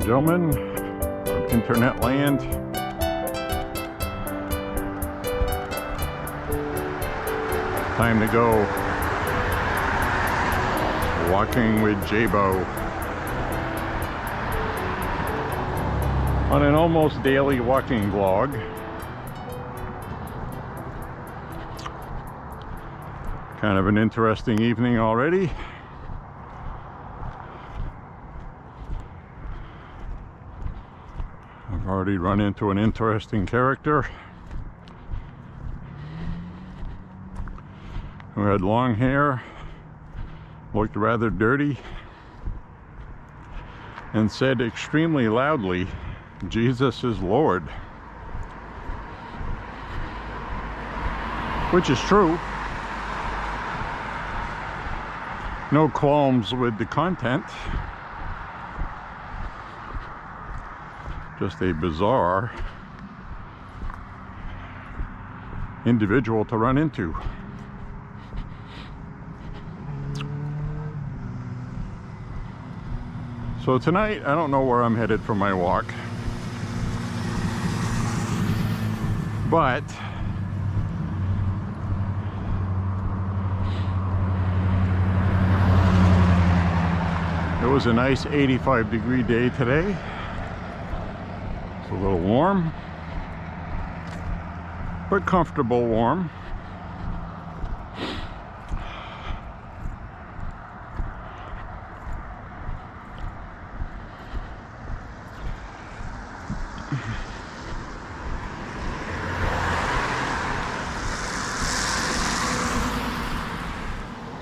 gentlemen from internet land. Time to go walking with Beau on an almost daily walking vlog. Kind of an interesting evening already. I've already run into an interesting character who had long hair, looked rather dirty, and said extremely loudly, "Jesus is Lord." Which is true. No qualms with the content. Just a bizarre individual to run into. So tonight, I don't know where I'm headed for my walk, but it was a nice 85-degree day today. It's a little warm, but comfortable warm.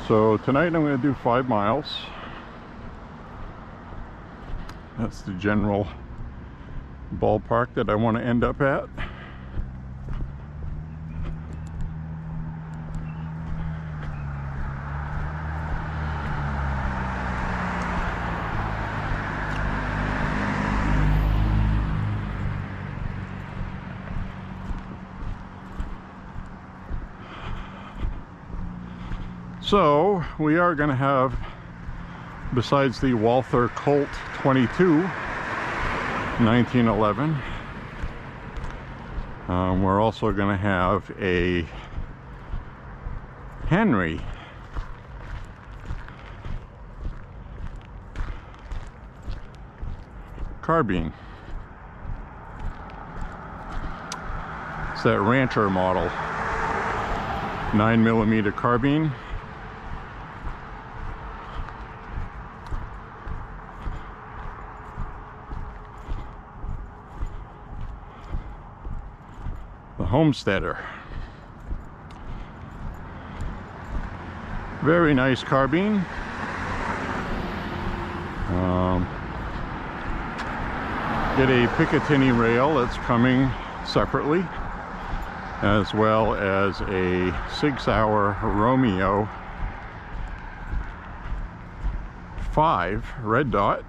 So tonight I'm going to do 5 miles. That's the general ballpark that I want to end up at. So we are going to have, besides the Walther Colt 22 1911, we're also going to have a Henry carbine. It's that Rancher model 9mm carbine. Homesteader. Very nice carbine. Get a Picatinny rail that's coming separately, as well as a 6-hour Romeo 5 red dot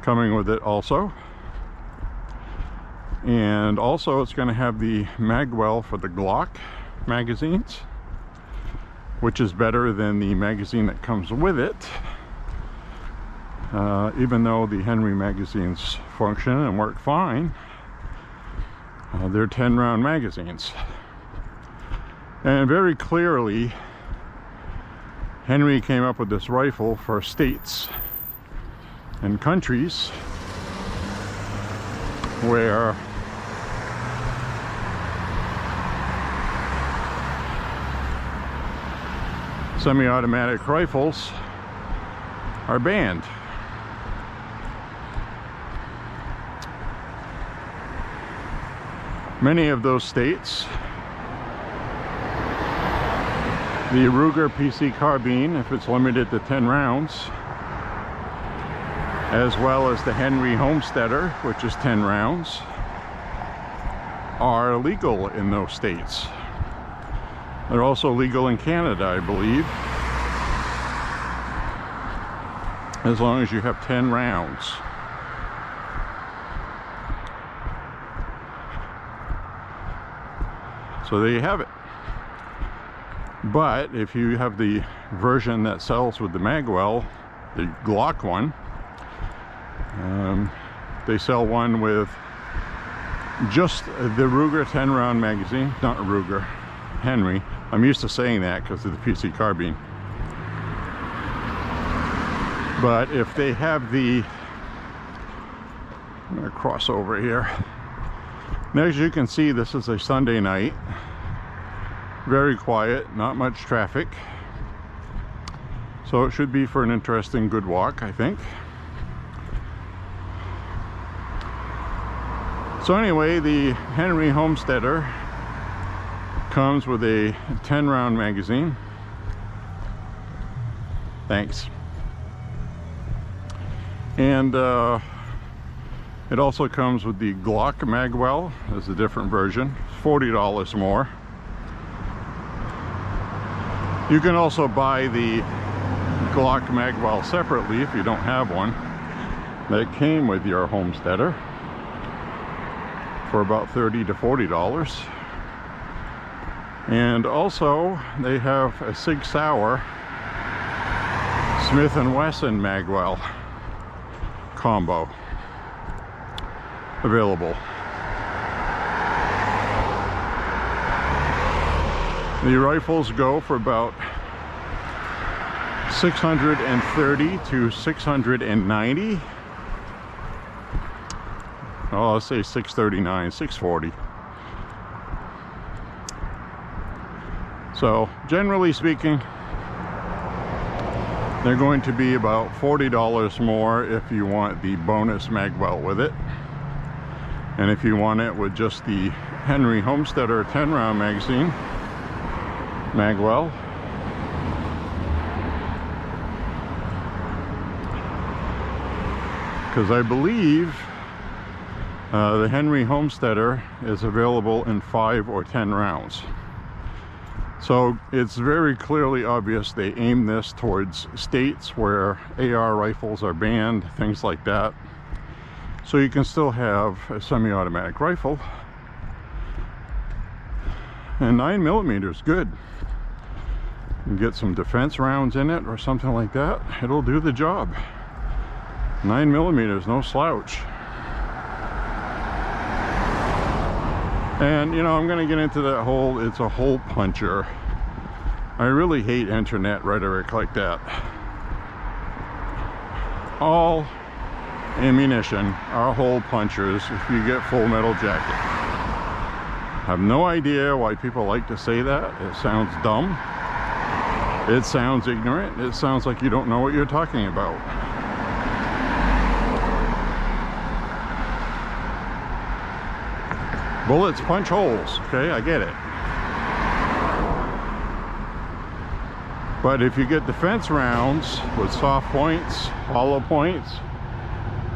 coming with it also. And also it's going to have the magwell for the Glock magazines, which is better than the magazine that comes with it, even though the Henry magazines function and work fine. They're 10-round magazines, and very clearly Henry came up with this rifle for states and countries where semi-automatic rifles are banned. Many of those states, the Ruger PC carbine, if it's limited to 10 rounds, as well as the Henry Homesteader, which is 10 rounds, are legal in those states. They're also legal in Canada, I believe, as long as you have 10 rounds. So there you have it. But if you have the version that sells with the magwell, the Glock one, They sell one with just the Ruger 10-round magazine, not Ruger, Henry. I'm used to saying that because of the PC carbine. But if they have the, I'm going to cross over here. And as you can see, this is a Sunday night. Very quiet, not much traffic. So it should be for an interesting, good walk, I think. So anyway, the Henry Homesteader comes with a 10-round magazine. Thanks. And it also comes with the Glock Magwell. There's a different version, $40 more. You can also buy the Glock Magwell separately if you don't have one. That came with your Homesteader for about $30 to $40. And also they have a Sig Sauer Smith & Wesson Magwell combo available. The rifles go for about $630 to $690. Oh, I'll say $639, $640. So generally speaking, they're going to be about $40 more if you want the bonus magwell with it. And if you want it with just the Henry Homesteader 10-round magazine magwell, because I believe the Henry Homesteader is available in 5 or 10 rounds. So it's very clearly obvious they aim this towards states where AR rifles are banned, things like that. So you can still have a semi-automatic rifle. And 9mm is good. You can get some defense rounds in it or something like that. It'll do the job. 9mm is no slouch. And you know, I'm gonna get into that whole, it's a hole puncher. I really hate internet rhetoric like that. All ammunition are hole punchers if you get Full Metal Jacket. I have no idea why people like to say that. It sounds dumb. It sounds ignorant. It sounds like you don't know what you're talking about. Bullets punch holes, okay, I get it. But if you get defense rounds with soft points, hollow points,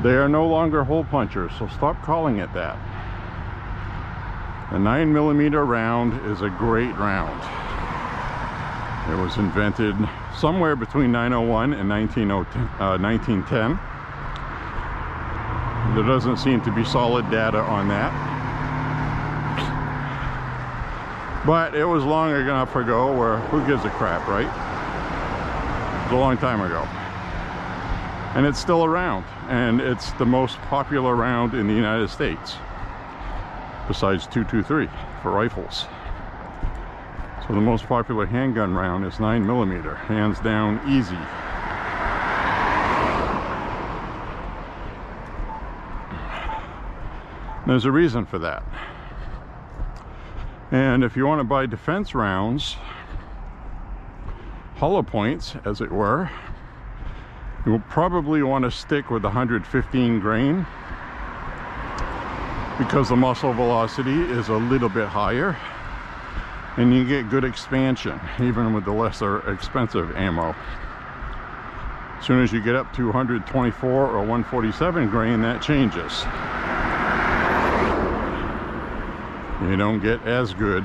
they are no longer hole punchers, so stop calling it that. The 9mm round is a great round. It was invented somewhere between 901 and 1910. There doesn't seem to be solid data on that. But it was long enough ago where who gives a crap, right? It was a long time ago. And it's still around. And it's the most popular round in the United States. Besides .223 for rifles. So the most popular handgun round is 9mm. Hands down, easy. There's a reason for that. And if you want to buy defense rounds, hollow points, as it were, you will probably want to stick with the 115 grain because the muzzle velocity is a little bit higher and you get good expansion even with the lesser expensive ammo. As soon as you get up to 124 or 147 grain, that changes. You don't get as good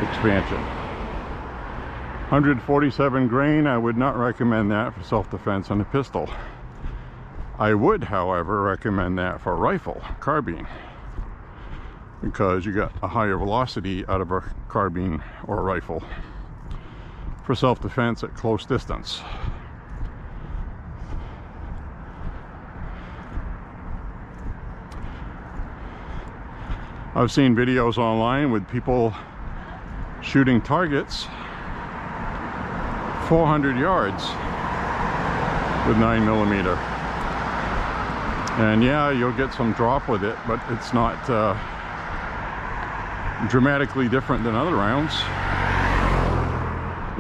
expansion. 147 grain, I would not recommend that for self-defense on a pistol. I would, however, recommend that for a rifle, carbine, because you got a higher velocity out of a carbine or a rifle for self-defense at close distance. I've seen videos online with people shooting targets 400 yards with 9mm. And yeah, you'll get some drop with it, but it's not dramatically different than other rounds.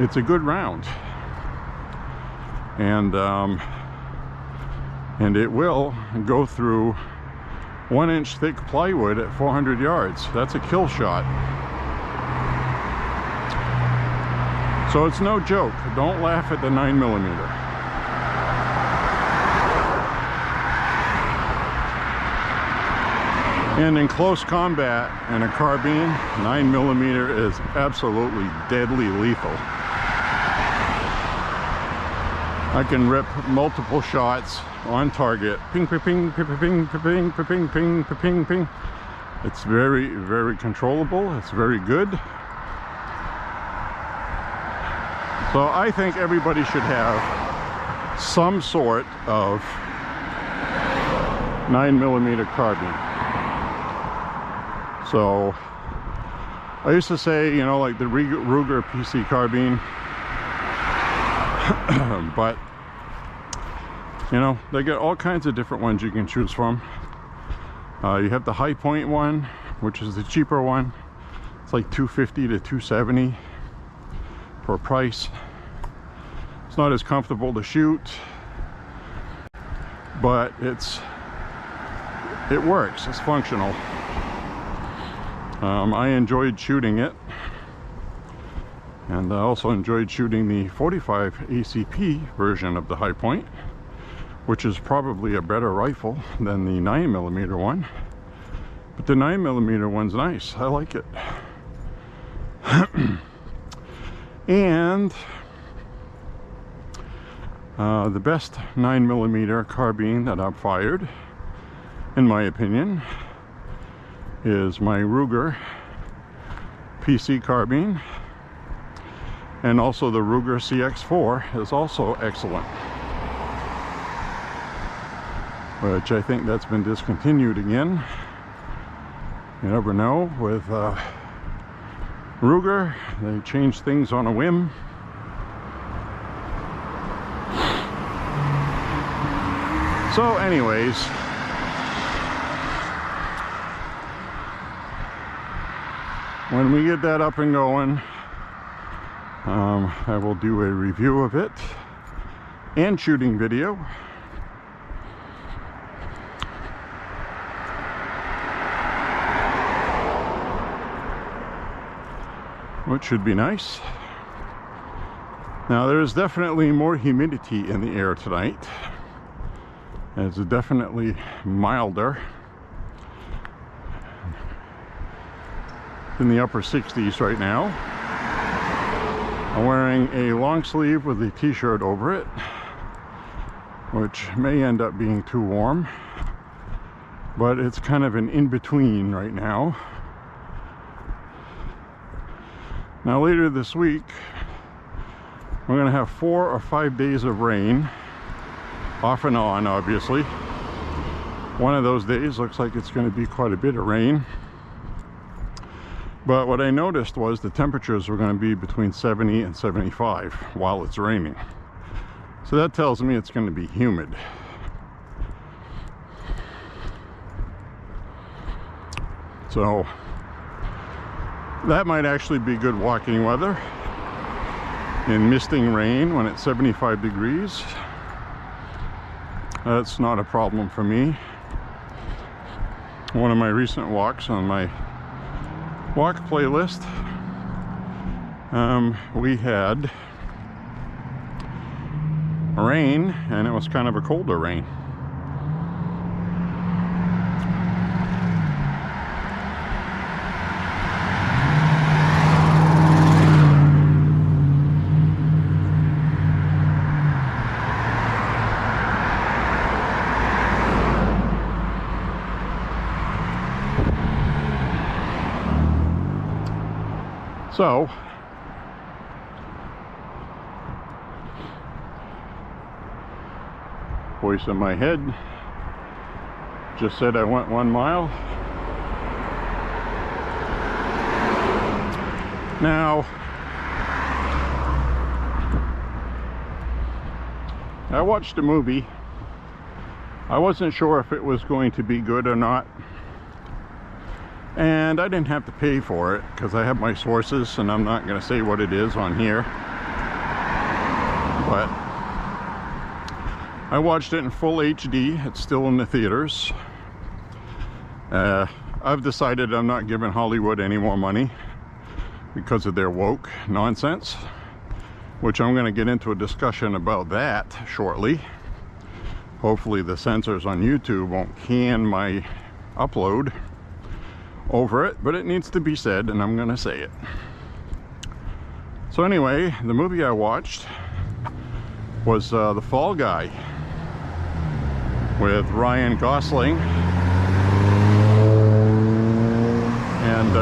It's a good round, and it will go through 1-inch thick plywood at 400 yards. That's a kill shot. So it's no joke. Don't laugh at the 9mm. And in close combat and a carbine, 9mm is absolutely deadly lethal. I can rip multiple shots on target. Ping, ping, ping, ping, ping, ping, ping, ping, ping, ping. It's very, very controllable. It's very good. So I think everybody should have some sort of 9mm carbine. So I used to say, you know, like the Ruger PC carbine, but you know, they get all kinds of different ones you can choose from. You have the High Point one, which is the cheaper one. It's like $250 to $270 for a price. It's not as comfortable to shoot, but it works. It's functional. I enjoyed shooting it, and I also enjoyed shooting the 45 ACP version of the High Point, which is probably a better rifle than the 9mm one. But the 9mm one's nice. I like it. And the best 9mm carbine that I've fired, in my opinion, is my Ruger PC carbine, and also the Ruger CX4 is also excellent, which I think that's been discontinued again. You never know with Ruger, they change things on a whim. So anyways, when we get that up and going, I will do a review of it and shooting video. Which should be nice. Now there's definitely more humidity in the air tonight. It's definitely milder. In the upper 60s right now. I'm wearing a long sleeve with a t-shirt over it, which may end up being too warm, but it's kind of an in-between right now. Now later this week, we're going to have 4 or 5 days of rain, off and on obviously. One of those days looks like it's going to be quite a bit of rain. But what I noticed was the temperatures were going to be between 70 and 75 while it's raining. So that tells me it's going to be humid. So that might actually be good walking weather in misting rain when it's 75 degrees. That's not a problem for me. One of my recent walks on my walk playlist, we had rain, and it was kind of a colder rain. So voice in my head just said I went 1 mile. Now, I watched a movie. I wasn't sure if it was going to be good or not. And I didn't have to pay for it because I have my sources, and I'm not going to say what it is on here. But I watched it in full HD. It's still in the theaters. I've decided I'm not giving Hollywood any more money because of their woke nonsense, which I'm going to get into a discussion about that shortly. Hopefully the censors on YouTube won't can my upload over it, but it needs to be said, and I'm going to say it. So anyway, the movie I watched was The Fall Guy with Ryan Gosling and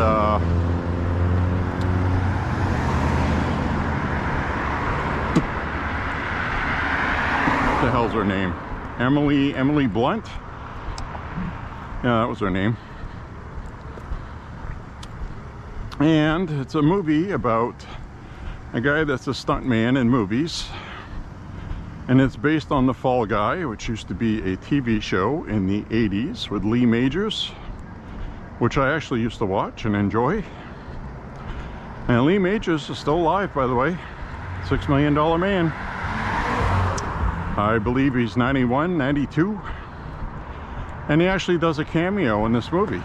what the hell's her name? Emily Blunt? Yeah, that was her name. And it's a movie about a guy that's a stuntman in movies. And it's based on The Fall Guy, which used to be a TV show in the 80s with Lee Majors, which I actually used to watch and enjoy. And Lee Majors is still alive, by the way. $6 Million Man. I believe he's 91, 92. And he actually does a cameo in this movie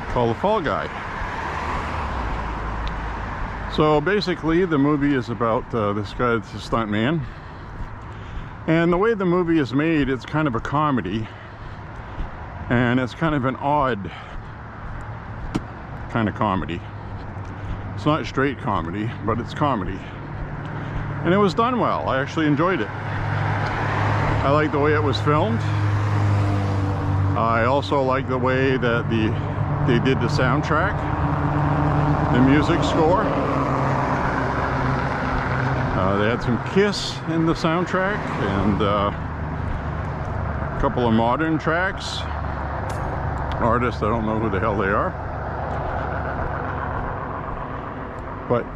called The Fall Guy. So basically the movie is about this guy that's a stuntman. And the way the movie is made, it's kind of a comedy. And it's kind of an odd kind of comedy. It's not straight comedy, but it's comedy. And it was done well. I actually enjoyed it. I like the way it was filmed. I also like the way that they did the soundtrack, the music score. They had some Kiss in the soundtrack and a couple of modern tracks. Artists, I don't know who the hell they are. But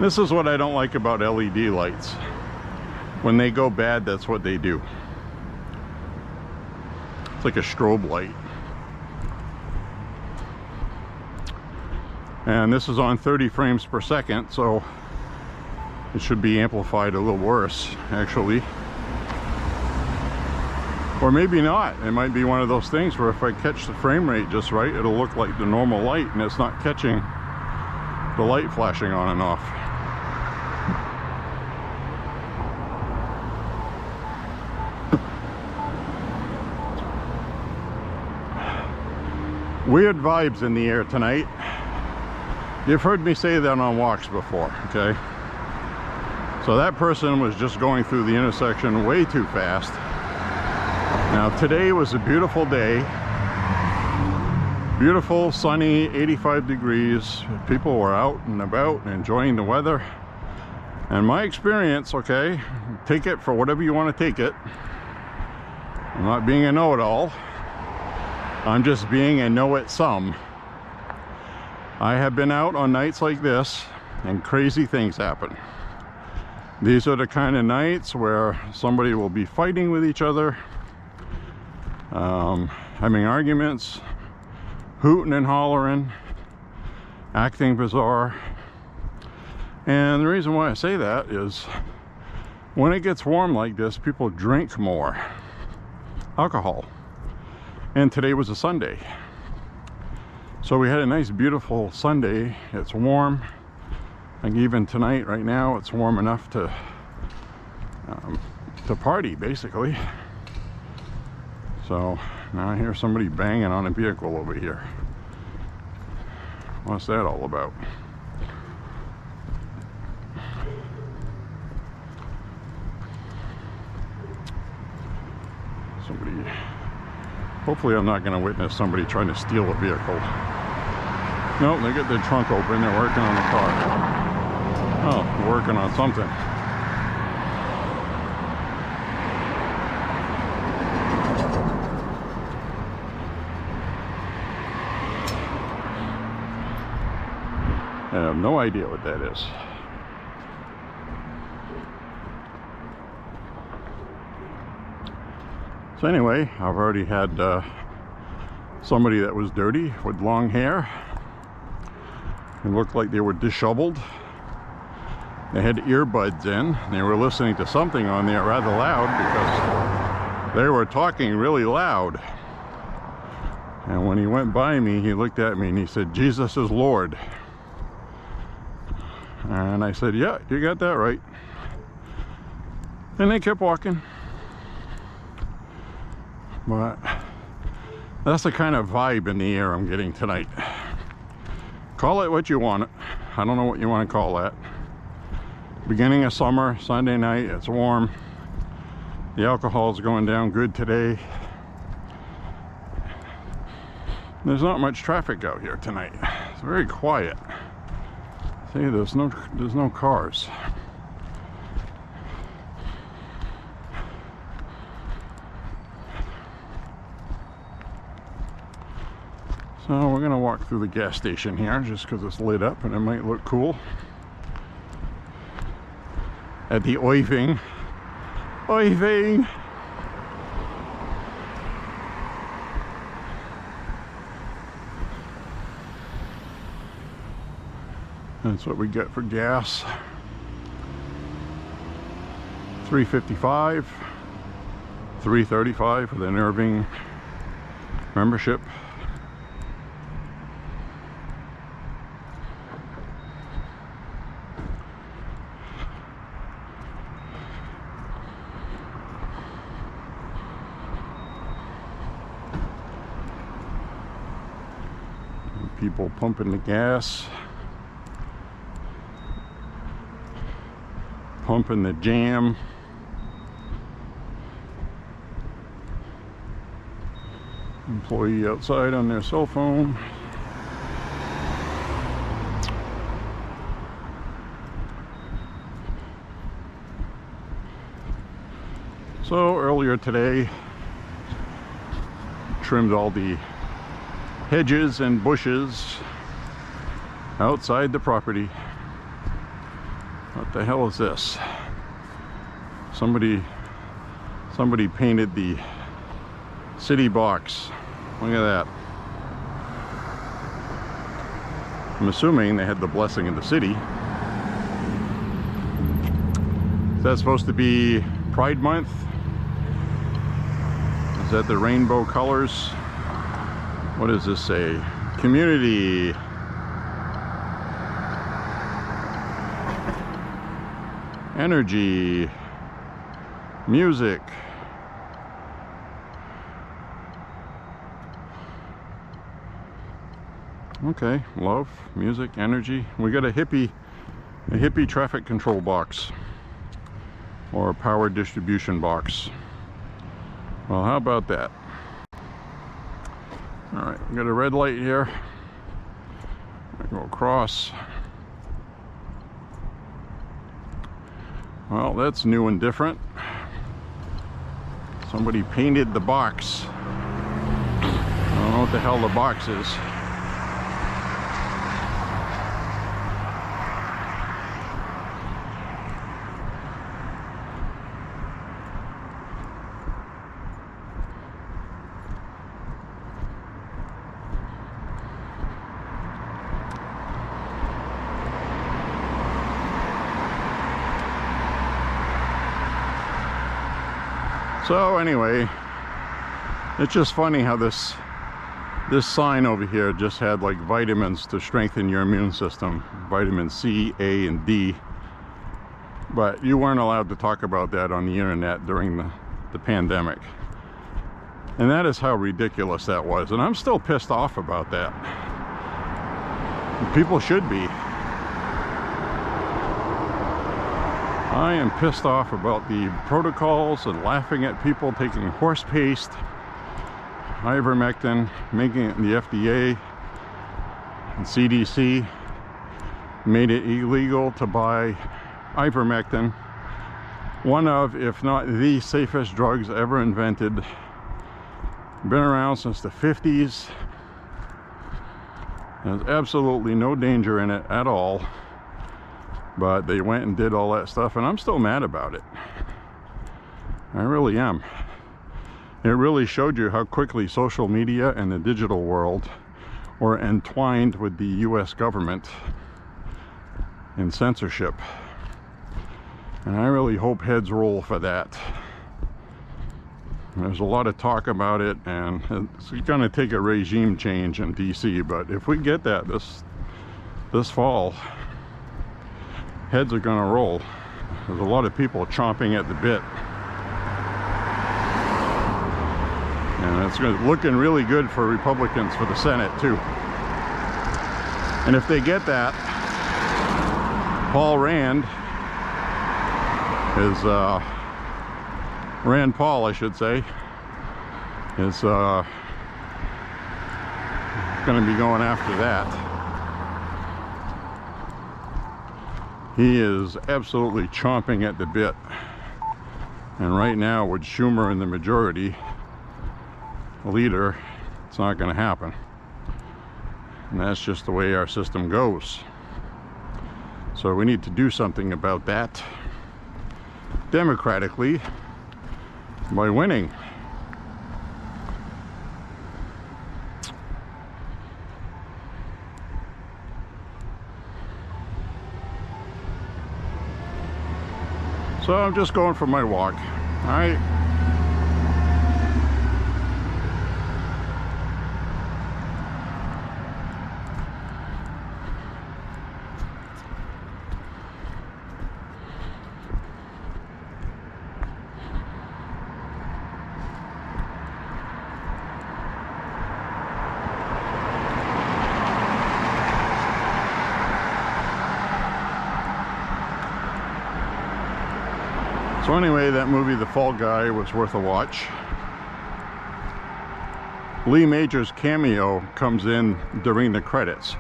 this is what I don't like about LED lights. When they go bad, that's what they do. It's like a strobe light. And this is on 30 frames per second, so it should be amplified a little worse, actually. Or maybe not. It might be one of those things where if I catch the frame rate just right, it'll look like the normal light, and it's not catching the light flashing on and off. Weird vibes in the air tonight. You've heard me say that on walks before, okay? So that person was just going through the intersection way too fast. Now today was a beautiful day. Beautiful, sunny, 85 degrees. People were out and about and enjoying the weather. And my experience, okay, take it for whatever you want to take it. I'm not being a know-it-all. I'm just being a know-it-some. I have been out on nights like this and crazy things happen. These are the kind of nights where somebody will be fighting with each other, having arguments, hooting and hollering, acting bizarre. And the reason why I say that is when it gets warm like this, people drink more alcohol. And today was a Sunday. So we had a nice beautiful Sunday. It's warm. Like even tonight, right now, it's warm enough to party, basically. So now I hear somebody banging on a vehicle over here. What's that all about? Somebody, hopefully I'm not going to witness somebody trying to steal a vehicle. Nope, they get their trunk open, they're working on the car. Oh, they're working on something. I have no idea what that is. So anyway, I've already had somebody that was dirty with long hair. It looked like they were disheveled. They had earbuds in. They were listening to something on there rather loud because they were talking really loud. And when he went by me, he looked at me and he said, "Jesus is Lord." And I said, "Yeah, you got that right." And they kept walking. But that's the kind of vibe in the air I'm getting tonight. Call it what you want it. I don't know what you want to call that. Beginning of summer, Sunday night, it's warm. The alcohol's going down good today. There's not much traffic out here tonight. It's very quiet. See, there's no cars. So we're gonna walk through the gas station here just because it's lit up and it might look cool. At the Oiving. Oiving! That's what we get for gas. $3.55, $3.35 for the Irving membership. People pumping the gas, pumping the jam. Employee outside on their cell phone. So earlier today, trimmed all the hedges and bushes outside the property. What the hell is this? Somebody painted the city box. Look at that. I'm assuming they had the blessing of the city. Is that supposed to be Pride Month? Is that the rainbow colors? What does this say? Community. Energy. Music. Okay, love, music, energy. We got a hippie traffic control box. Or a power distribution box. Well, how about that? Alright, we got a red light here. I go across. Well, that's new and different. Somebody painted the box. I don't know what the hell the box is. So anyway, it's just funny how this sign over here just had like vitamins to strengthen your immune system. Vitamin C, A, and D. But you weren't allowed to talk about that on the internet during the pandemic. And that is how ridiculous that was. And I'm still pissed off about that. People should be. I am pissed off about the protocols and laughing at people taking horse paste, ivermectin, making it the FDA and CDC made it illegal to buy ivermectin, one of, if not the safest drugs ever invented. Been around since the 50s. There's absolutely no danger in it at all. But they went and did all that stuff, and I'm still mad about it. I really am. It really showed you how quickly social media and the digital world were entwined with the US government in censorship. And I really hope heads roll for that. There's a lot of talk about it, and it's going to take a regime change in DC, but if we get that this fall, heads are going to roll. There's a lot of people chomping at the bit. And it's looking really good for Republicans for the Senate too. And if they get that, Rand Paul, I should say, is going to be going after that. He is absolutely chomping at the bit. And right now, with Schumer in the majority leader, it's not going to happen. And that's just the way our system goes. So we need to do something about that democratically by winning. So I'm just going for my walk. All right. So anyway, that movie, The Fall Guy, was worth a watch. Lee Major's cameo comes in during the credits.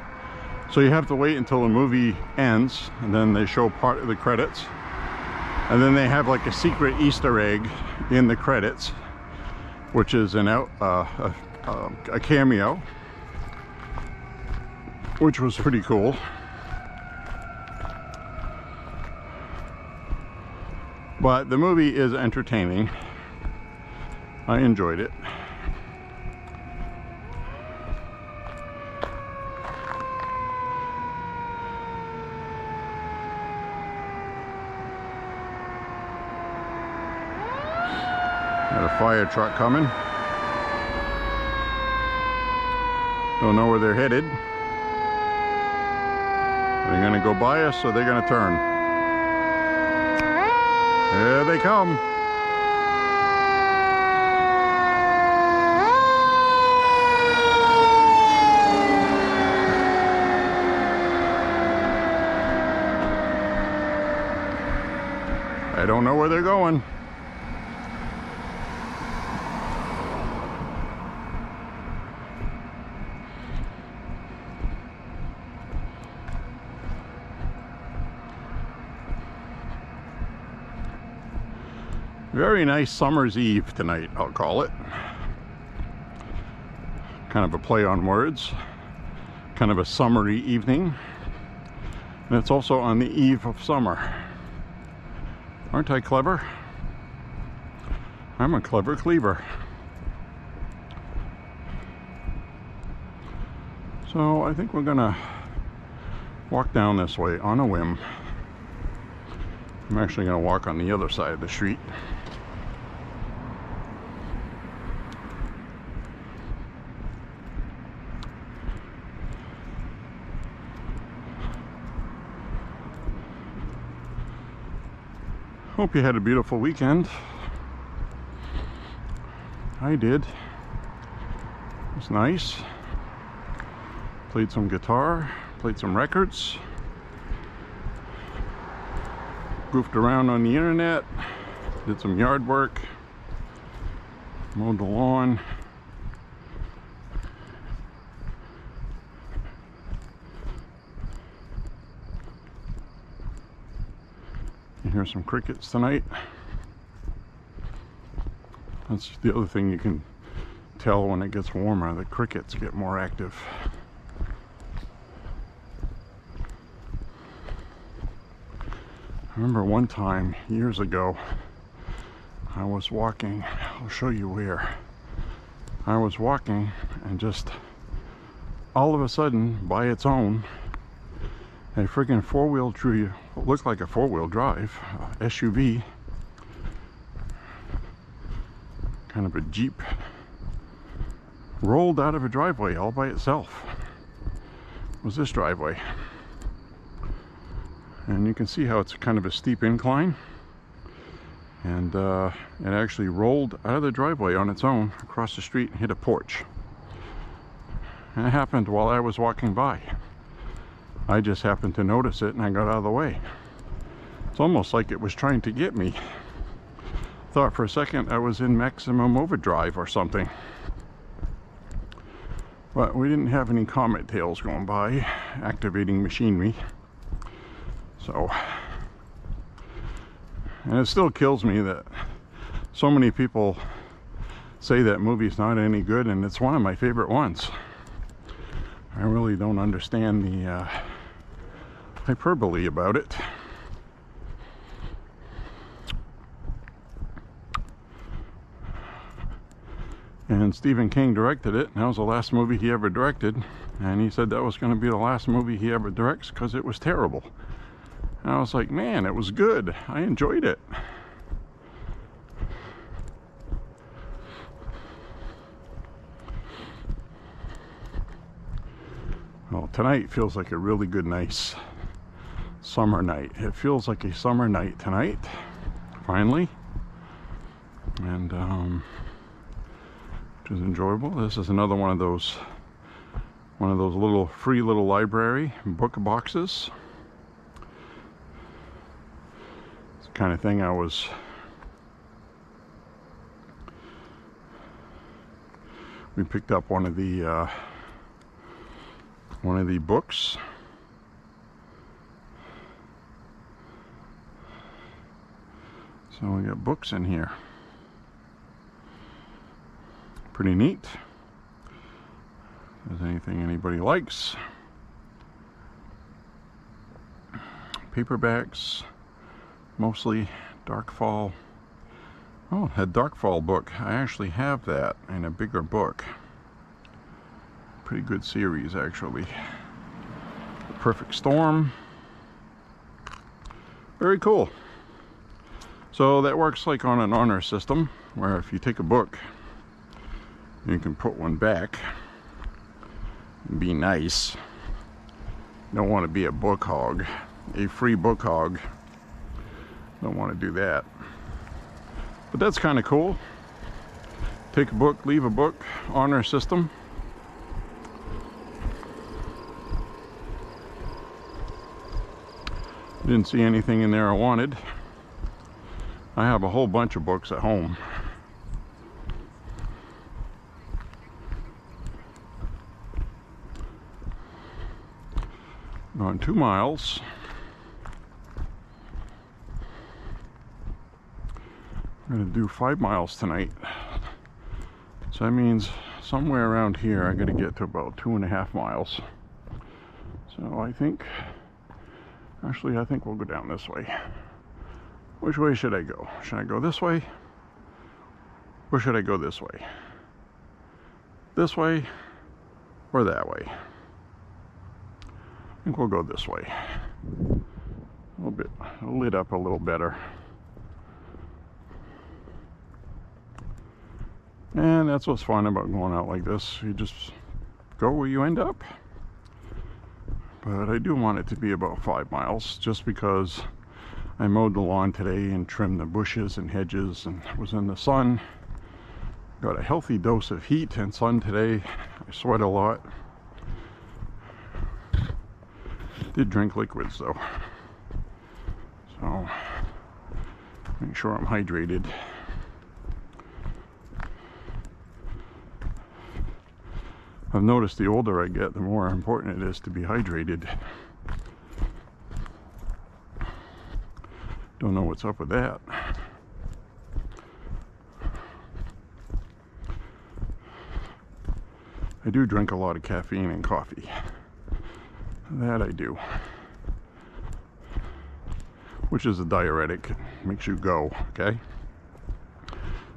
So you have to wait until the movie ends, and then they show part of the credits. And then they have like a secret Easter egg in the credits, which is a cameo, which was pretty cool. But the movie is entertaining. I enjoyed it. Got a fire truck coming. Don't know where they're headed. They're gonna go by us, or they're gonna turn. There they come. I don't know where they're going. Very nice summer's eve tonight, I'll call it. Kind of a play on words. Kind of a summery evening. And it's also on the eve of summer. Aren't I clever? I'm a clever cleaver. So I think we're gonna walk down this way on a whim. I'm actually gonna walk on the other side of the street. Hope you had a beautiful weekend. I did. It was nice. Played some guitar, played some records, goofed around on the internet, did some yard work, mowed the lawn. You hear some crickets tonight. That's the other thing you can tell when it gets warmer. The crickets get more active. remember one time years ago, I was walking, I'll show you where. I was walking and just all of a sudden, by its own, a freaking four-wheel drive, looked like a four-wheel drive, SUV, kind of a Jeep, rolled out of a driveway all by itself. It was this driveway. And you can see how it's kind of a steep incline. And it actually rolled out of the driveway on its own across the street and hit a porch. And it happened while I was walking by. I just happened to notice it and I got out of the way. It's almost like it was trying to get me. Thought for a second I was in maximum overdrive or something. But we didn't have any comet tails going by activating machinery. So, and it still kills me that so many people say that movie's not any good, and it's one of my favorite ones. I really don't understand the hyperbole about it. And Stephen King directed it. That was the last movie he ever directed, and he said that was going to be the last movie he ever directs because it was terrible. And I was like, man, it was good. I enjoyed it. Well, tonight feels like a really good, nice summer night. It feels like a summer night tonight, finally. And, which is enjoyable. This is another one of those little free little library book boxes. Kind of thing we picked up one of the books, so we got books in here. Pretty neat. If there's anything anybody likes. Paperbacks. Mostly Darkfall. Oh, a Darkfall book. I actually have that in a bigger book. Pretty good series, actually. The Perfect Storm. Very cool. So that works like on an honor system, where if you take a book, you can put one back and be nice. You don't want to be a book hog, a free book hog. Don't want to do that. But that's kind of cool. Take a book, leave a book, honor system. Didn't see anything in there I wanted. I have a whole bunch of books at home. Going 2 miles. I'm going to do 5 miles tonight. So that means somewhere around here I got to get to about 2.5 miles. So I think we'll go down this way. Which way should I go? Should I go this way? Or should I go this way? This way or that way? I think we'll go this way. A little bit lit up a little better. And that's what's fun about going out like this. You just go where you end up. But I do want it to be about 5 miles, just because I mowed the lawn today and trimmed the bushes and hedges and was in the sun. Got a healthy dose of heat and sun today. I sweat a lot. Did drink liquids though. So make sure I'm hydrated. I've noticed the older I get, the more important it is to be hydrated. Don't know what's up with that. I do drink a lot of caffeine and coffee. That I do. which is a diuretic. It makes you go, okay?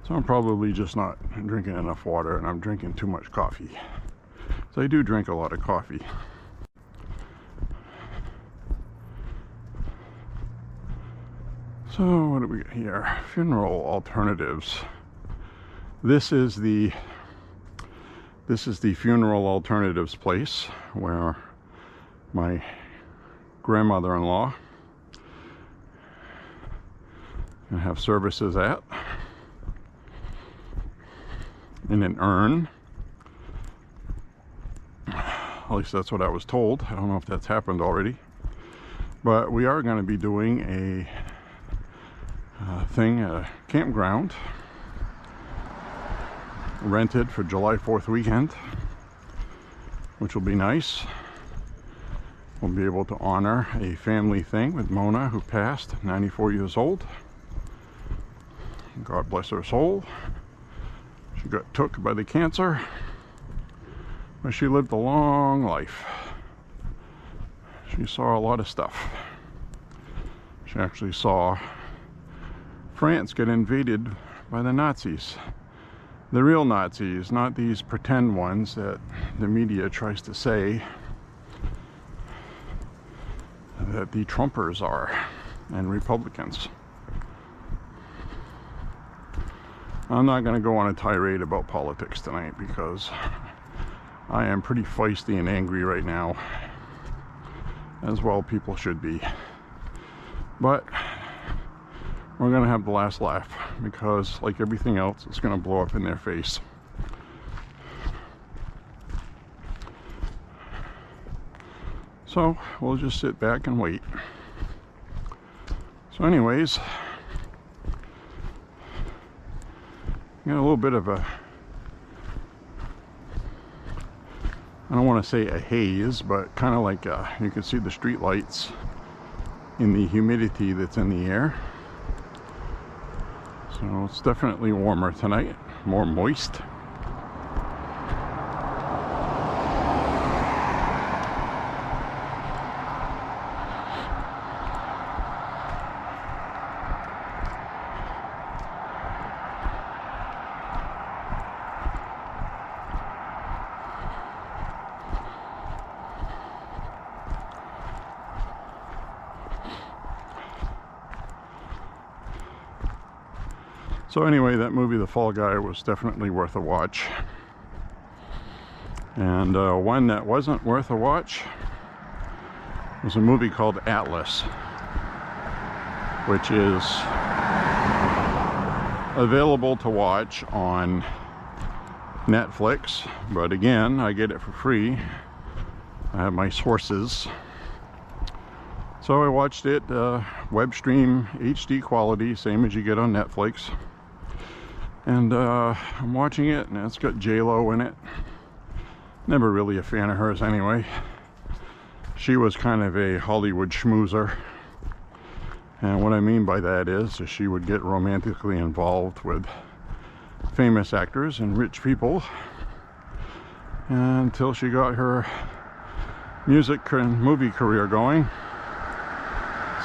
So I'm probably just not drinking enough water, and I'm drinking too much coffee. So I do drink a lot of coffee. So what do we got here? Funeral alternatives. This is the funeral alternatives place where my grandmother-in-law can have services at, in an urn. At least that's what I was told. I don't know if that's happened already, but we are going to be doing a thing at a campground rented for July 4th weekend, which will be nice. We'll be able to honor a family thing with Mona, who passed, 94 years old. God bless her soul. She got took by the cancer, but she lived a long life. She saw a lot of stuff. She actually saw France get invaded by the Nazis. The real Nazis, not these pretend ones that the media tries to say that the Trumpers are, and Republicans. I'm not going to go on a tirade about politics tonight because I am pretty feisty and angry right now, as well people should be. But we're going to have the last laugh because, like everything else, it's going to blow up in their face. So we'll just sit back and wait. So anyways, got a little bit of a, I don't want to say a haze, but kind of like you can see the street lights in the humidity that's in the air. So it's definitely warmer tonight, more moist. So anyway, that movie, The Fall Guy, was definitely worth a watch. And one that wasn't worth a watch was a movie called Atlas, which is available to watch on Netflix. But again, I get it for free. I have my sources. So I watched it, web stream HD quality, same as you get on Netflix. And I'm watching it, and it's got J-Lo in it. Never really a fan of hers anyway. She was kind of a Hollywood schmoozer. And what I mean by that is she would get romantically involved with famous actors and rich people until she got her music and movie career going.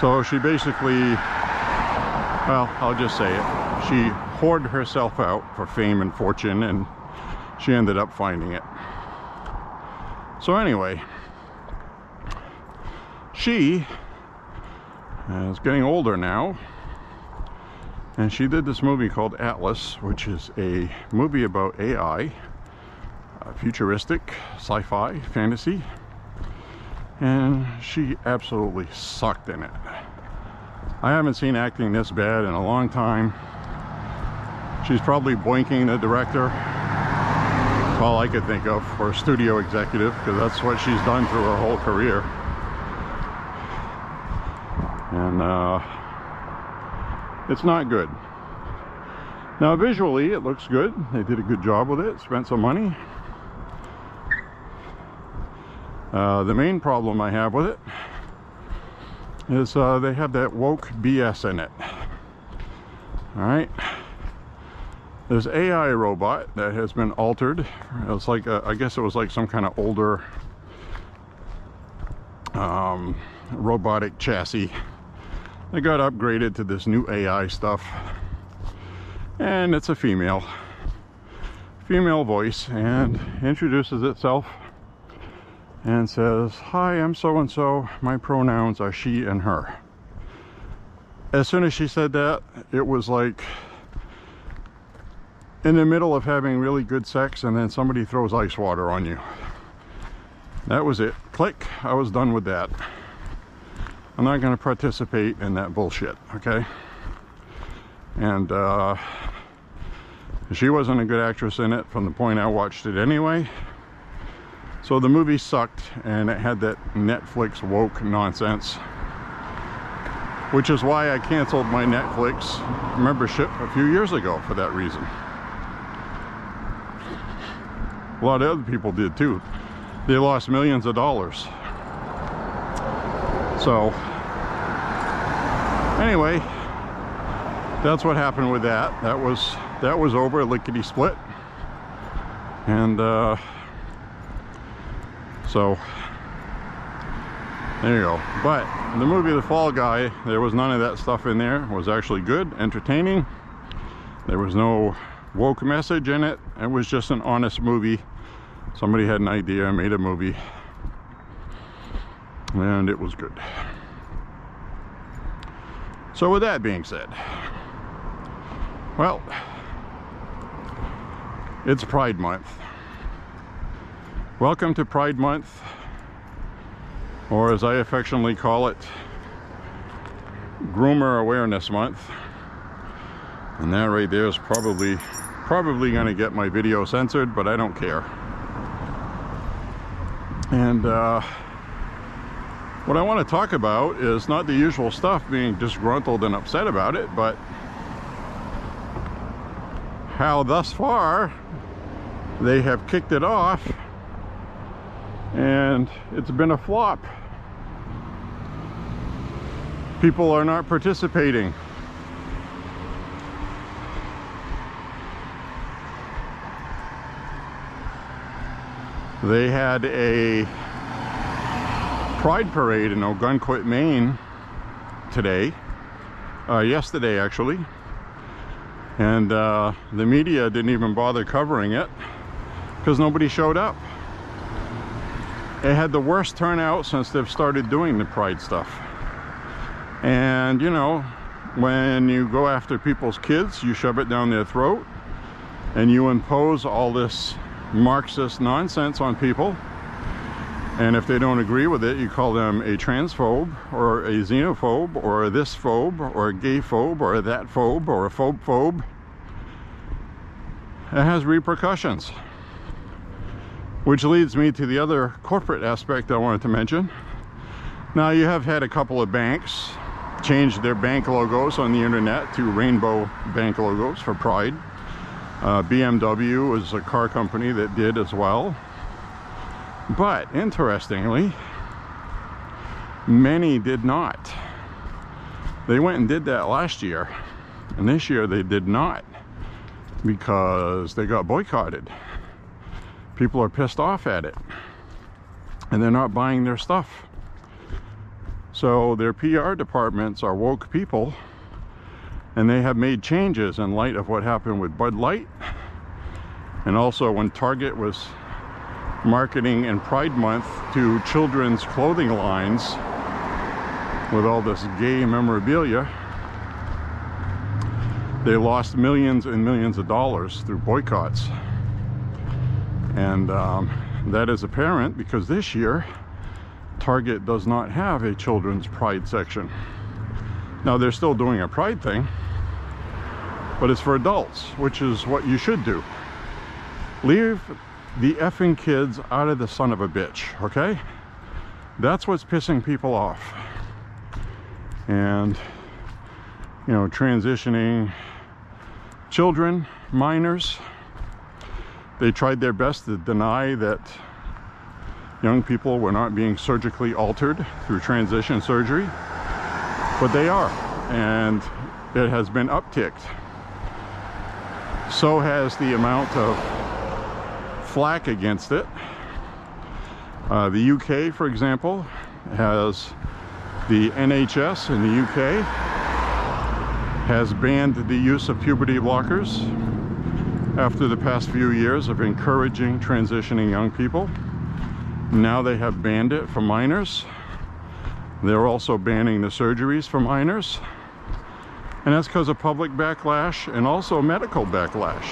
So she basically, well, I'll just say it. She hoarded herself out for fame and fortune, and she ended up finding it. So anyway, she is getting older now, and she did this movie called Atlas, which is a movie about AI, futuristic, sci-fi, fantasy, and she absolutely sucked in it. I haven't seen acting this bad in a long time. She's probably boinking the director. That's all I could think of, for a studio executive, because that's what she's done through her whole career. And it's not good. Now visually it looks good. They did a good job with it, spent some money. The main problem I have with it is they have that woke BS in it. Alright? This AI robot that has been altered. It's like I guess it was like some kind of older robotic chassis They got upgraded to this new AI stuff, and it's a female voice, and introduces itself and says, "Hi, I'm so and so, my pronouns are she and her." As soon as she said that, it was like in the middle of having really good sex and then somebody throws ice water on you. That was it. Click. I was done with that. I'm not going to participate in that bullshit, okay? And she wasn't a good actress in it from the point I watched it anyway. So the movie sucked, and it had that Netflix woke nonsense, which is why I canceled my Netflix membership a few years ago for that reason. A lot of other people did too. They lost millions of dollars. So anyway, that's what happened with that. That was over, lickety split. And so there you go. But the movie The Fall Guy, there was none of that stuff in there. It was actually good, entertaining. There was no woke message in it. It was just an honest movie. Somebody had an idea, made a movie, and it was good. So with that being said, well, it's Pride Month. Welcome to Pride Month, or as I affectionately call it, Groomer Awareness Month. And that right there is probably going to get my video censored, but I don't care. And what I want to talk about is not the usual stuff, being disgruntled and upset about it, but how thus far they have kicked it off and it's been a flop. People are not participating. They had a pride parade in Ogunquit, Maine today, yesterday actually, and the media didn't even bother covering it because nobody showed up. It had the worst turnout since they've started doing the pride stuff. And you know, when you go after people's kids, you shove it down their throat and you impose all this Marxist nonsense on people, and if they don't agree with it, you call them a transphobe or a xenophobe or a this phobe or a gay phobe or a that phobe or a phobe. It has repercussions, which leads me to the other corporate aspect I wanted to mention. Now, you have had a couple of banks change their bank logos on the internet to rainbow bank logos for Pride. BMW was a car company that did as well. But interestingly, many did not. They went and did that last year, and this year they did not, because they got boycotted. People are pissed off at it, and they're not buying their stuff. So their PR departments are woke people, and they have made changes in light of what happened with Bud Light, and also when Target was marketing in Pride Month to children's clothing lines with all this gay memorabilia. They lost millions and millions of dollars through boycotts. And that is apparent because this year Target does not have a children's Pride section. Now, they're still doing a Pride thing, but it's for adults, which is what you should do. Leave the effing kids out of the son of a bitch, okay? That's what's pissing people off. And, you know, transitioning children, minors, they tried their best to deny that young people were not being surgically altered through transition surgery, but they are, and it has been upticked. So has the amount of flack against it. The UK, for example, has The NHS in the UK has banned the use of puberty blockers after the past few years of encouraging transitioning young people. Now they have banned it for minors. They're also banning the surgeries for minors. And that's because of public backlash and also medical backlash,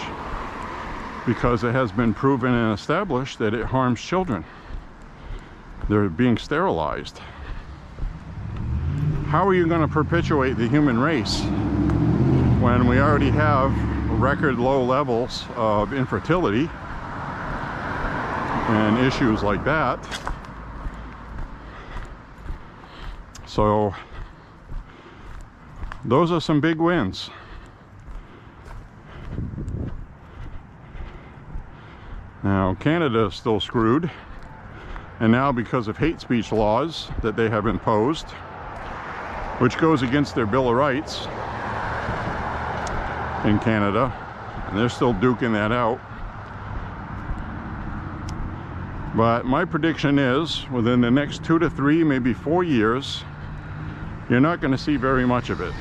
because it has been proven and established that it harms children. They're being sterilized. How are you going to perpetuate the human race when we already have record low levels of infertility and issues like that? So those are some big wins. Now Canada is still screwed, and now because of hate speech laws that they have imposed, which goes against their Bill of Rights in Canada, and they're still duking that out. But my prediction is within the next 2 to 3, maybe 4 years, you're not going to see very much of it.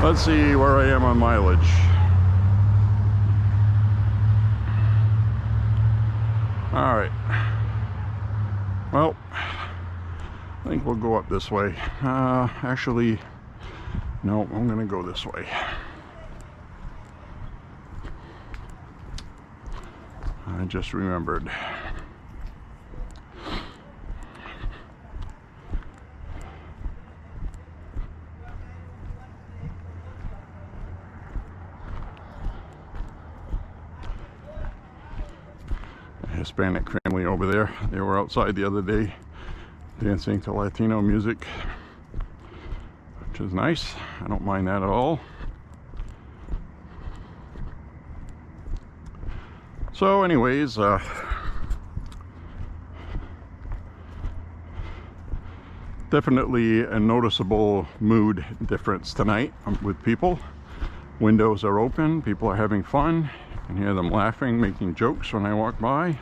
Let's see where I am on mileage. All right. Well, I think we'll go up this way. Actually, no, I'm gonna go this way. I just remembered. Hispanic family over there. They were outside the other day dancing to Latino music, which is nice. I don't mind that at all. So anyways, definitely a noticeable mood difference tonight with people. Windows are open, people are having fun. You can hear them laughing, making jokes when I walk by.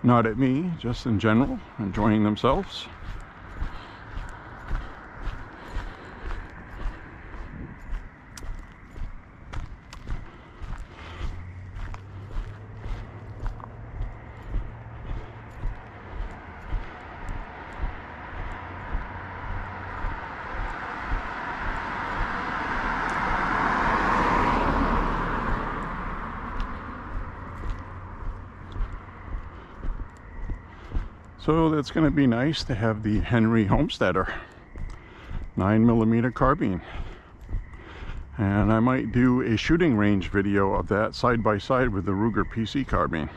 Not at me, just in general, enjoying themselves. So that's going to be nice to have the Henry Homesteader 9mm carbine, and I might do a shooting range video of that side by side with the Ruger PC carbine.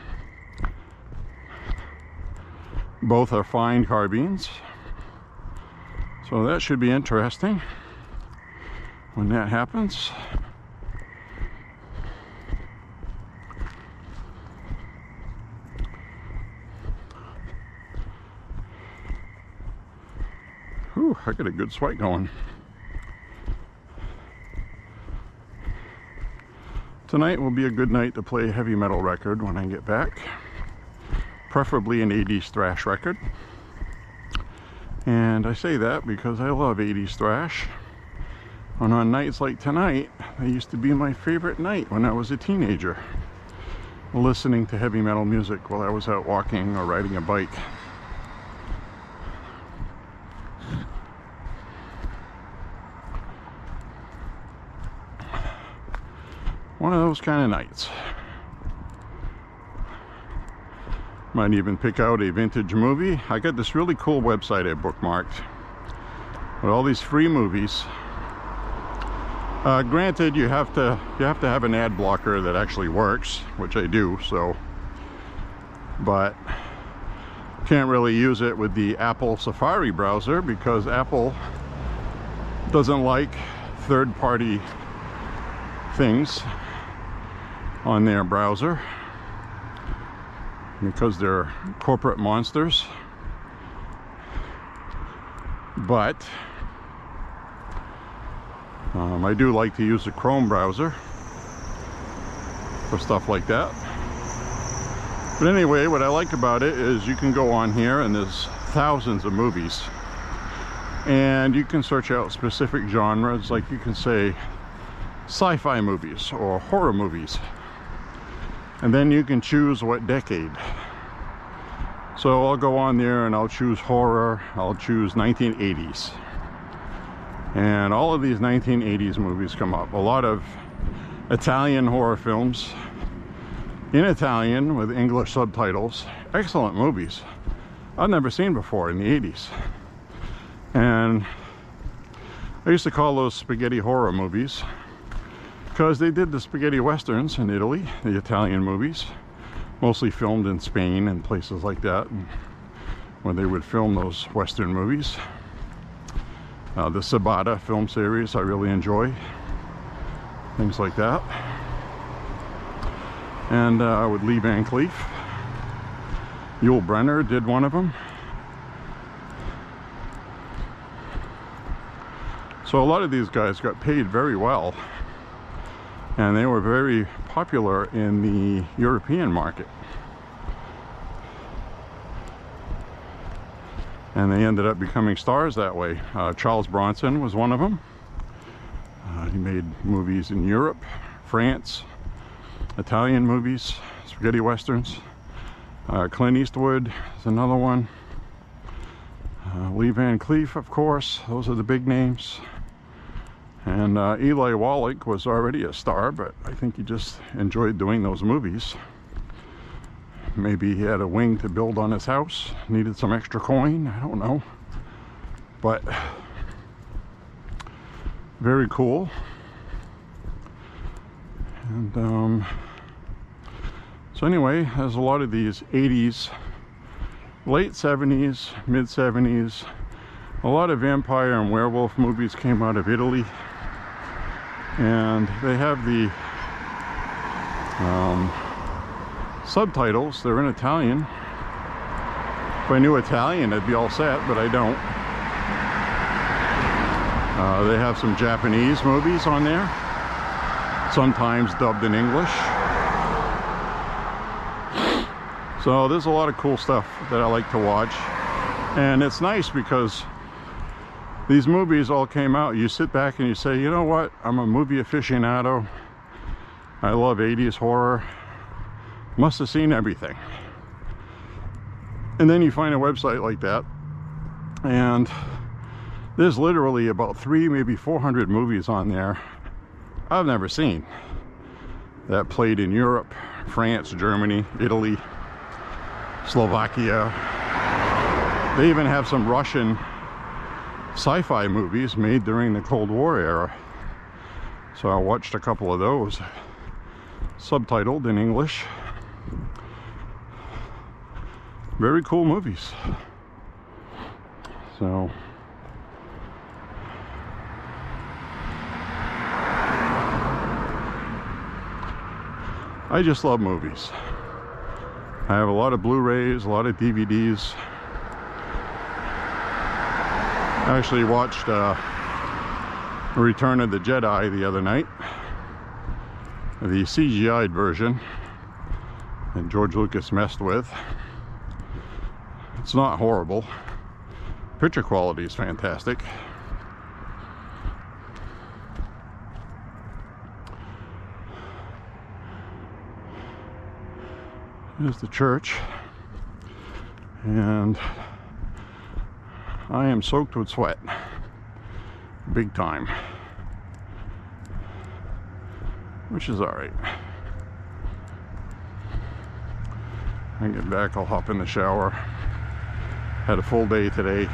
Both are fine carbines, so that should be interesting when that happens. Whew, I got a good sweat going. Tonight will be a good night to play a heavy metal record when I get back. Preferably an 80s thrash record. And I say that because I love 80s thrash. And on nights like tonight, they used to be my favorite night when I was a teenager. Listening to heavy metal music while I was out walking or riding a bike. One of those kind of nights. Might even pick out a vintage movie. I got this really cool website I bookmarked with all these free movies. Granted, you have to have an ad blocker that actually works, which I do. So, but can't really use it with the Apple Safari browser because Apple doesn't like third-party things on their browser because they're corporate monsters. But I do like to use the Chrome browser for stuff like that. But anyway, what I like about it is you can go on here and there's thousands of movies. And you can search out specific genres, like you can say sci-fi movies or horror movies. And then you can choose what decade. So I'll go on there and I'll choose horror, I'll choose 1980s. And all of these 1980s movies come up. A lot of Italian horror films in Italian with English subtitles. Excellent movies I've never seen before in the 80s. And I used to call those spaghetti horror movies because they did the spaghetti westerns in Italy, the Italian movies, mostly filmed in Spain and places like that, when they would film those western movies. The Sabata film series I really enjoy, things like that. And with Lee Van Cleef, Yul Brynner did one of them. So a lot of these guys got paid very well, and they were very popular in the European market. And they ended up becoming stars that way. Charles Bronson was one of them. He made movies in Europe, France, Italian movies, spaghetti westerns. Clint Eastwood is another one. Lee Van Cleef, of course, those are the big names. And Eli Wallach was already a star, but I think he just enjoyed doing those movies. Maybe he had a wing to build on his house, needed some extra coin, I don't know. But very cool. And so anyway, there's a lot of these 80s, late 70s, mid 70s. A lot of vampire and werewolf movies came out of Italy. And they have the subtitles. They're in Italian. If I knew Italian, I'd be all set, but I don't. They have some Japanese movies on there, sometimes dubbed in English. So there's a lot of cool stuff that I like to watch. And it's nice because these movies all came out. You sit back and you say, you know what? I'm a movie aficionado. I love 80s horror. Must have seen everything. And then you find a website like that, and there's literally about 300, maybe 400 movies on there I've never seen that played in Europe, France, Germany, Italy, Slovakia. They even have some Russian sci-fi movies made during the Cold War era. So I watched a couple of those, subtitled in English. Very cool movies. So I just love movies. I have a lot of Blu-rays, a lot of DVDs. I actually watched Return of the Jedi the other night, the CGI'd version that George Lucas messed with. It's not horrible. Picture quality is fantastic. Here's the church, and I am soaked with sweat, big time, which is all right. When I get back, I'll hop in the shower. Had a full day today.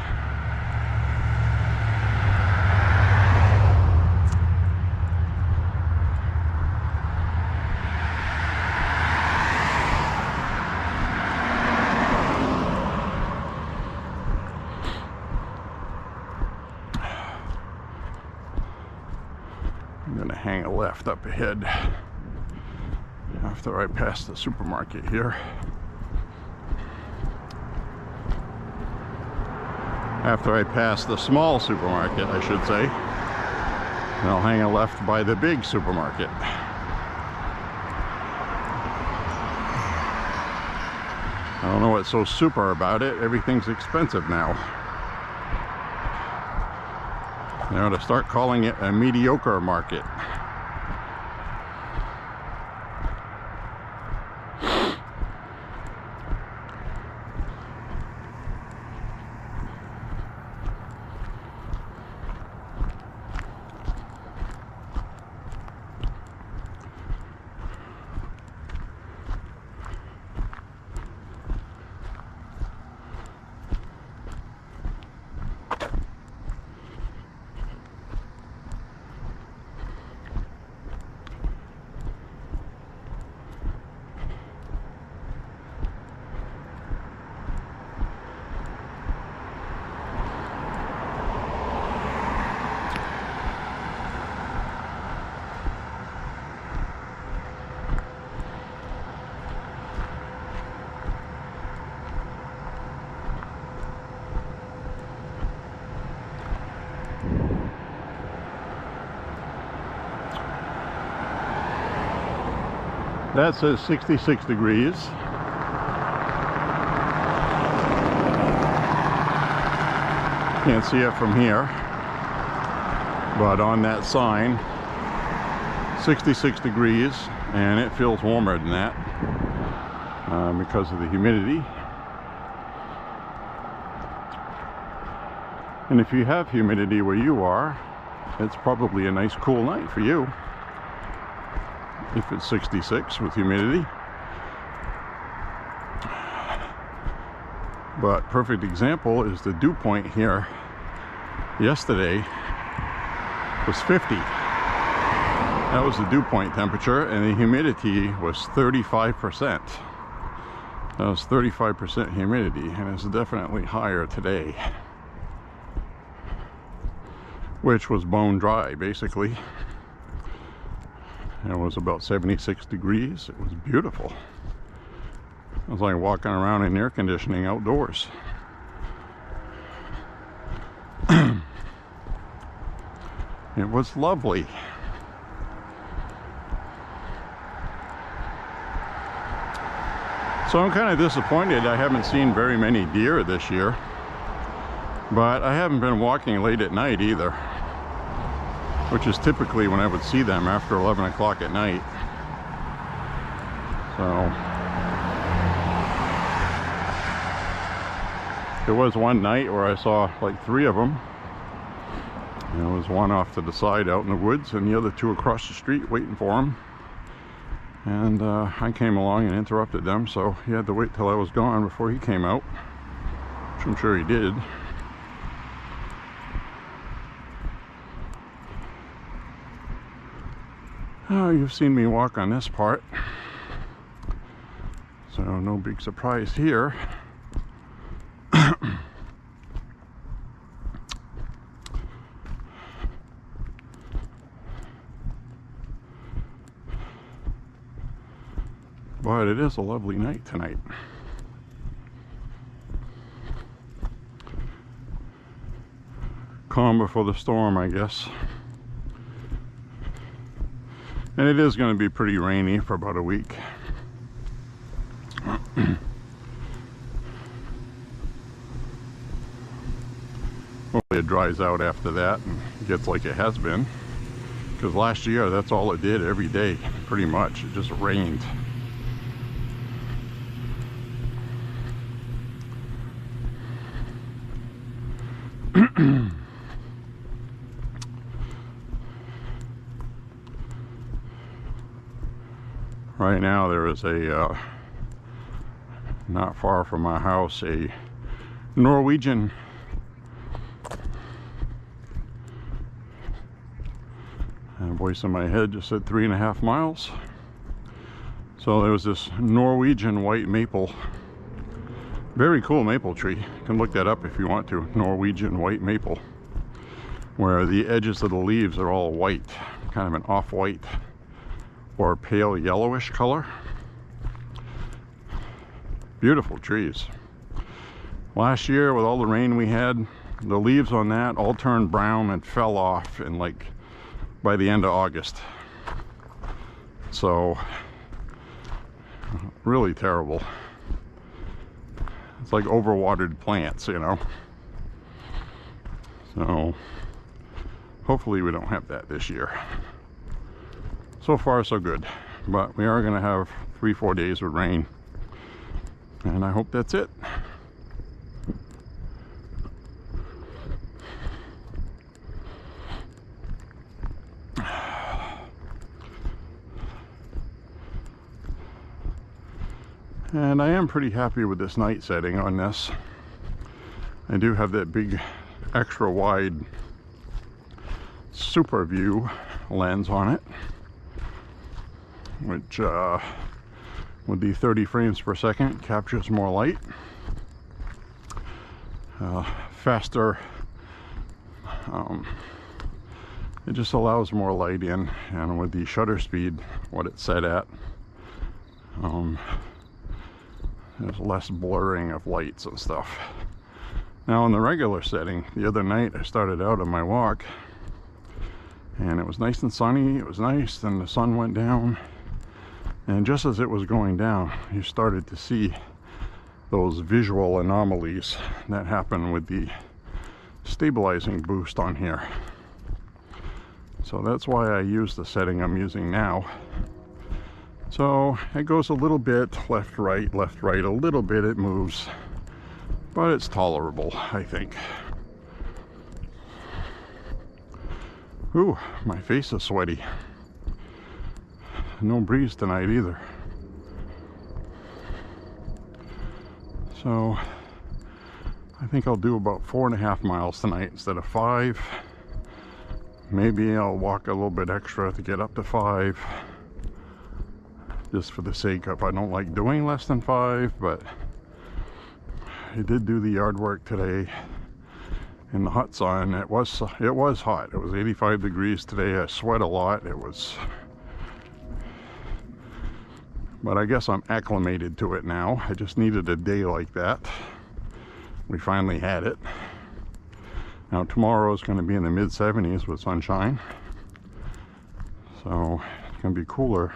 I'm gonna hang a left up ahead after I pass the supermarket here. After I pass the small supermarket, I should say. And I'll hang a left by the big supermarket. I don't know what's so super about it. Everything's expensive now. They ought to start calling it a mediocre market. That says 66 degrees. Can't see it from here, but on that sign, 66 degrees, and it feels warmer than that because of the humidity. And if you have humidity where you are, it's probably a nice cool night for you. If it's 66 with humidity. But perfect example is the dew point here. Yesterday was 50. That was the dew point temperature, and the humidity was 35%. That was 35% humidity, and it's definitely higher today, which was bone dry basically. It was about 76 degrees. It was beautiful. It was like walking around in air conditioning outdoors. It was lovely. So I'm kind of disappointed I haven't seen very many deer this year, but I haven't been walking late at night either, which is typically when I would see them after 11 o'clock at night. So there was one night where I saw like 3 of them. There was one off to the side out in the woods, and the other 2 across the street waiting for him. And I came along and interrupted them, so he had to wait till I was gone before he came out, which I'm sure he did. Oh, you've seen me walk on this part, so no big surprise here. But it is a lovely night tonight. Calm before the storm, I guess. And it is going to be pretty rainy for about a week. Hopefully it dries out after that and gets like it has been. Because last year, that's all it did every day, pretty much. It just rained. Right now there is a, not far from my house, a Norwegian voice in my head just said 3.5 miles. So there was this Norwegian white maple, very cool maple tree. You can look that up if you want to. Norwegian white maple, where the edges of the leaves are all white, kind of an off-white or pale yellowish color. Beautiful trees. Last year, with all the rain we had, the leaves on that all turned brown and fell off in like by the end of August. So really terrible. It's like overwatered plants, you know. So hopefully we don't have that this year. So far so good, but we are going to have 3-4 days with rain, and I hope that's it. And I am pretty happy with this night setting on this. I do have that big extra wide super view lens on it, which with the 30 frames per second captures more light, faster. It just allows more light in, and with the shutter speed, what it's set at, there's less blurring of lights and stuff. Now in the regular setting, the other night I started out on my walk and it was nice and sunny, it was nice, then the sun went down, and just as it was going down, you started to see those visual anomalies that happen with the stabilizing boost on here. So that's why I use the setting I'm using now. So it goes a little bit left, right, a little bit it moves, but it's tolerable, I think. Ooh, my face is sweaty. No breeze tonight either. So I think I'll do about 4.5 miles tonight instead of 5. Maybe I'll walk a little bit extra to get up to 5. Just for the sake of, I don't like doing less than 5, but I did do the yard work today in the hot sun. It was hot. It was 85 degrees today. I sweat a lot. But I guess I'm acclimated to it now. I just needed a day like that. We finally had it. Now tomorrow is going to be in the mid-70s with sunshine, so it's going to be cooler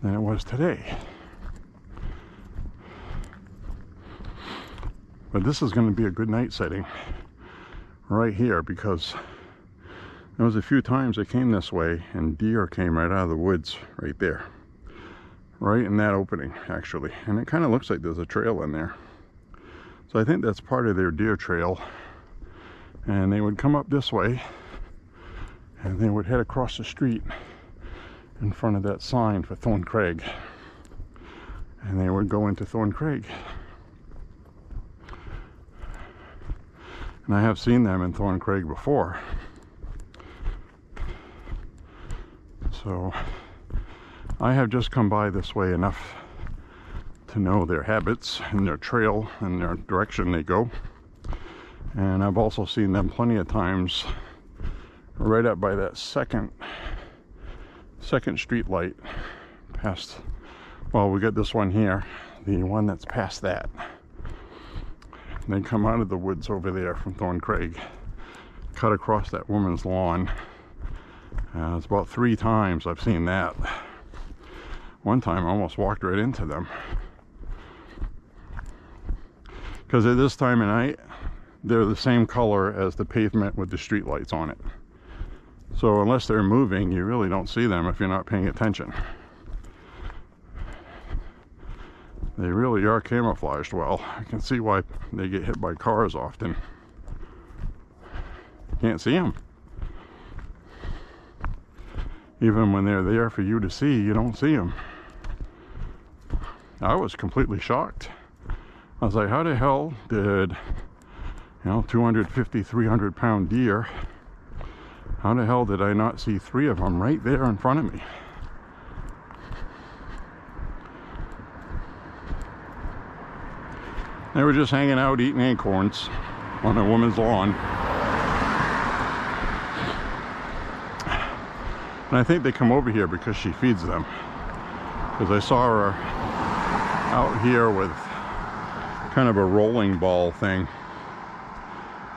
than it was today. But this is going to be a good night setting right here, because there was a few times I came this way and deer came right out of the woods right there, right in that opening actually, and it kind of looks like there's a trail in there. So I think that's part of their deer trail, and they would come up this way and they would head across the street in front of that sign for Thorn Craig, and they would go into Thorn Craig. And I have seen them in Thorn Craig before. So I have just come by this way enough to know their habits and their trail and their direction they go. And I've also seen them plenty of times right up by that second street light past, well, we got this one here, the one that's past that. They come out of the woods over there from Thorn Craig, cut across that woman's lawn. It's about 3 times I've seen that. One time I almost walked right into them, because at this time of night they're the same color as the pavement with the street lights on it. So unless they're moving, you really don't see them if you're not paying attention. They really are camouflaged well. I can see why they get hit by cars often. Can't see them. Even when they're there for you to see, you don't see them. I was completely shocked. I was like, how the hell did, 250, 300 pound deer, how the hell did I not see 3 of them right there in front of me? They were just hanging out eating acorns on a woman's lawn. And I think they come over here because she feeds them. Because I saw her out here with kind of a rolling ball thing.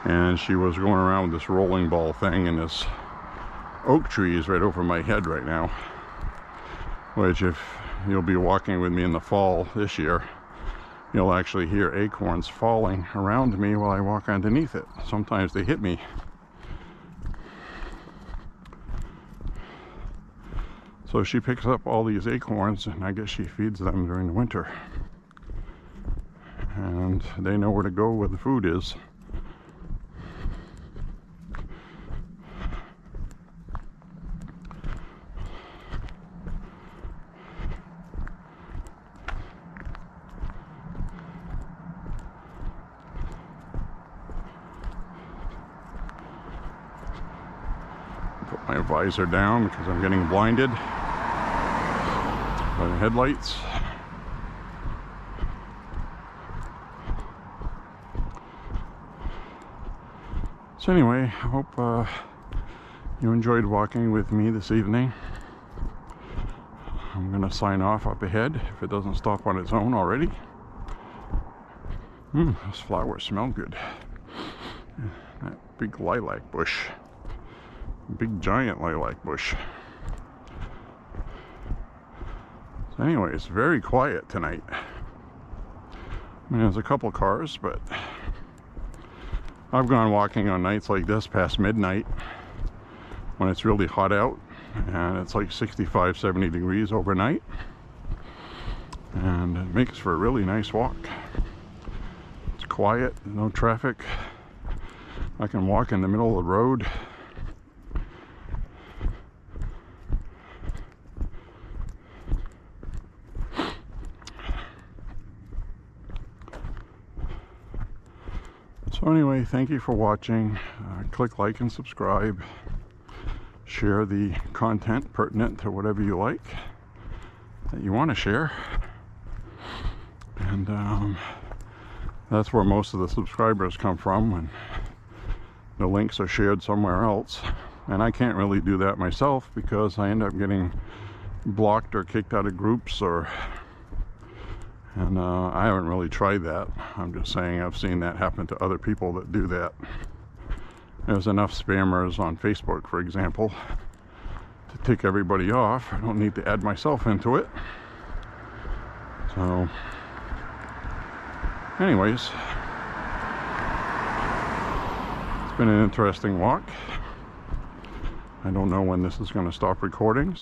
And she was going around with this rolling ball thing, and this oak tree is right over my head right now. Which, if you'll be walking with me in the fall this year, you'll actually hear acorns falling around me while I walk underneath it. Sometimes they hit me. So she picks up all these acorns, and I guess she feeds them during the winter. And they know where to go where the food is. Put my visor down because I'm getting blinded by the headlights. So anyway, I hope you enjoyed walking with me this evening. I'm gonna sign off up ahead if it doesn't stop on its own already. Those flowers smell good. That big lilac bush. Big giant lilac bush. So anyway, it's very quiet tonight. I mean, there's a couple cars, but I've gone walking on nights like this past midnight when it's really hot out and it's like 65, 70 degrees overnight, and it makes for a really nice walk. It's quiet, no traffic. I can walk in the middle of the road. So anyway, thank you for watching. Click like and subscribe. Share the content pertinent to whatever you like that you want to share. And that's where most of the subscribers come from, when the links are shared somewhere else. And I can't really do that myself because I end up getting blocked or kicked out of groups, and I haven't really tried that. I'm just saying I've seen that happen to other people that do that. There's enough spammers on Facebook, for example, to tick everybody off. I don't need to add myself into it. So, anyways, it's been an interesting walk. I don't know when this is going to stop recording.